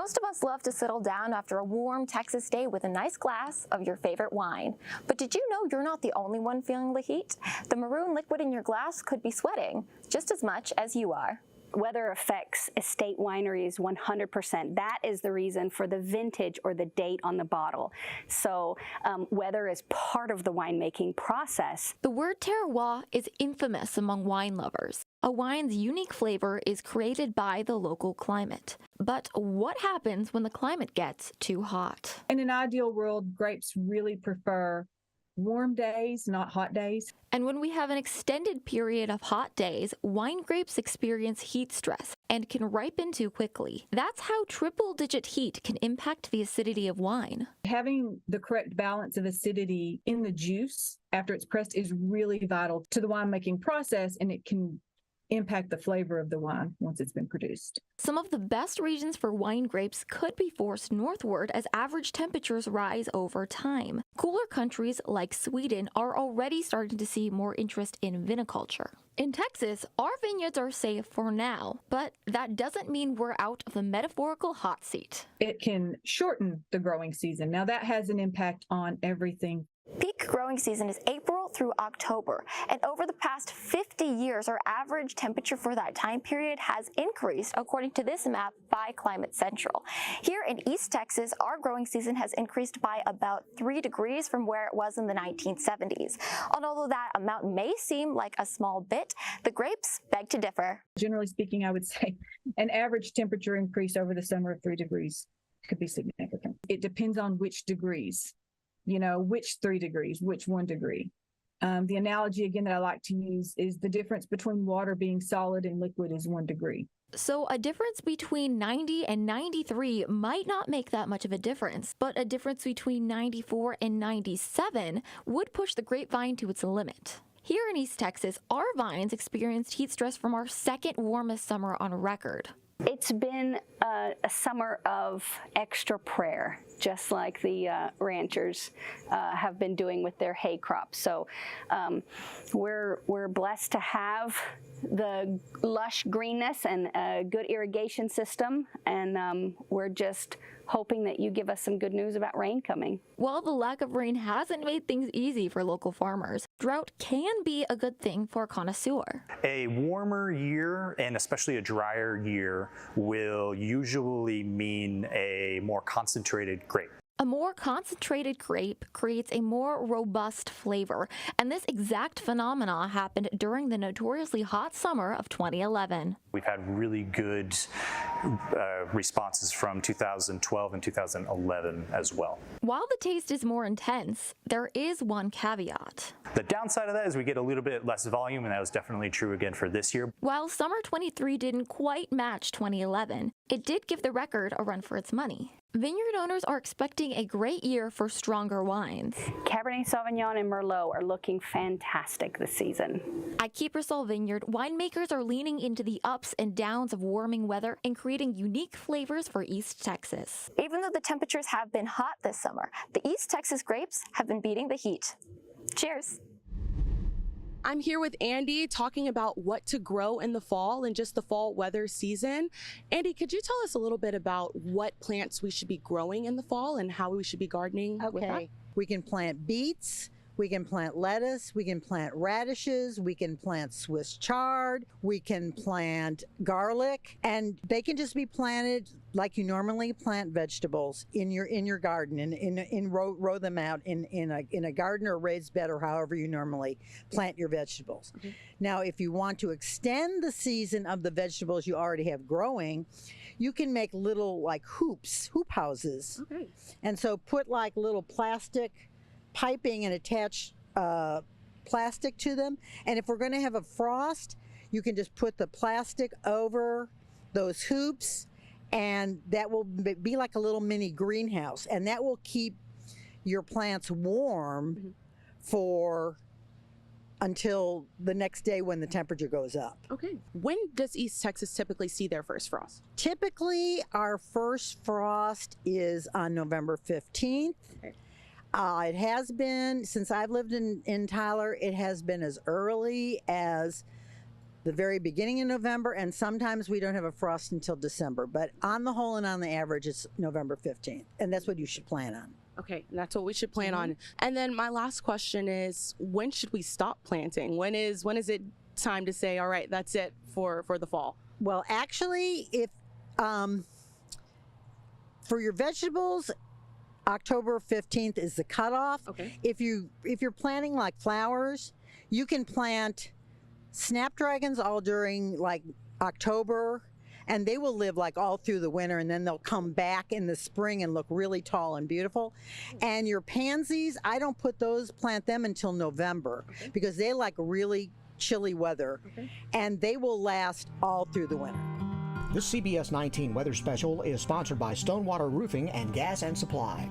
Most of us love to settle down after a warm Texas day with a nice glass of your favorite wine. But did you know you're not the only one feeling the heat? The maroon liquid in your glass could be sweating just as much as you are. Weather affects estate wineries 100%. That is the reason for the vintage or the date on the bottle. So weather is part of the winemaking process. The word terroir is infamous among wine lovers. A wine's unique flavor is created by the local climate. But what happens when the climate gets too hot? In an ideal world, grapes really prefer warm days, not hot days. And when we have an extended period of hot days, wine grapes experience heat stress and can ripen too quickly. That's how triple-digit heat can impact the acidity of wine. Having the correct balance of acidity in the juice after it's pressed is really vital to the winemaking process, and it can impact the flavor of the wine once it's been produced. Some of the best regions for wine grapes could be forced northward as average temperatures rise over time. Cooler countries like Sweden are already starting to see more interest in viniculture. In Texas, our vineyards are safe for now, but that doesn't mean we're out of the metaphorical hot seat. It can shorten the growing season. Now that has an impact on everything. Peak growing season is April through October, and over the past 50 years, our average temperature for that time period has increased, according to this map by Climate Central. Here in East Texas, our growing season has increased by about 3 degrees from where it was in the 1970s. And although that amount may seem like a small bit, the grapes beg to differ. Generally speaking, I would say an average temperature increase over the summer of 3 degrees could be significant. It depends on which degrees. Which 3 degrees, which 1 degree. The analogy, again, that I like to use is the difference between water being solid and liquid is 1 degree. So a difference between 90 and 93 might not make that much of a difference, but a difference between 94 and 97 would push the grapevine to its limit. Here in East Texas, our vines experienced heat stress from our second warmest summer on record. It's been a summer of extra prayer, just like the ranchers have been doing with their hay crops. So we're blessed to have the lush greenness and a good irrigation system, and we're just hoping that you give us some good news about rain coming. While the lack of rain hasn't made things easy for local farmers, drought can be a good thing for a connoisseur. A warmer year, and especially a drier year, will usually mean a more concentrated grape. A more concentrated grape creates a more robust flavor, and this exact phenomena happened during the notoriously hot summer of 2011. We've had really good responses from 2012 and 2011 as well. While the taste is more intense, there is one caveat. The downside of that is we get a little bit less volume, and that was definitely true again for this year. While summer 23 didn't quite match 2011, it did give the record a run for its money. Vineyard owners are expecting a great year for stronger wines. Cabernet Sauvignon and Merlot are looking fantastic this season. At Kiepersol Vineyard, winemakers are leaning into the ups and downs of warming weather and creating unique flavors for East Texas. Even though the temperatures have been hot this summer, the East Texas grapes have been beating the heat. Cheers. I'm here with Andy talking about what to grow in the fall and just the fall weather season. Andy, could you tell us a little bit about what plants we should be growing in the fall and how we should be gardening with that? We can plant beets, we can plant lettuce, we can plant radishes, we can plant Swiss chard, we can plant garlic, and they can just be planted like you normally plant vegetables in your garden, and row them out in a garden or raised bed, or however you normally plant your vegetables. Mm-hmm. Now, if you want to extend the season of the vegetables you already have growing, you can make little like hoop houses. Okay. And so put like little plastic piping and attach plastic to them. And if we're going to have a frost, you can just put the plastic over those hoops, and that will be like a little mini greenhouse, and that will keep your plants warm for until the next day when the temperature goes up. Okay. When does East Texas typically see their first frost? Typically, our first frost is on November 15th. Okay. It has been, since I've lived in Tyler, it has been as early as the very beginning of November, and sometimes we don't have a frost until December. But on the whole and on the average, it's November 15th, and that's what you should plan on. Okay, that's what we should plan on. And then my last question is, when should we stop planting? When is it time to say, all right, that's it for the fall? Well, actually, if for your vegetables, October 15th is the cutoff. Okay. If you're planting like flowers, you can plant snapdragons all during like October, and they will live like all through the winter, and then they'll come back in the spring and look really tall and beautiful. And your pansies, I don't plant them until November because they like really chilly weather, and they will last all through the winter. This CBS 19 weather special is sponsored by Stonewater Roofing and Gas and Supply.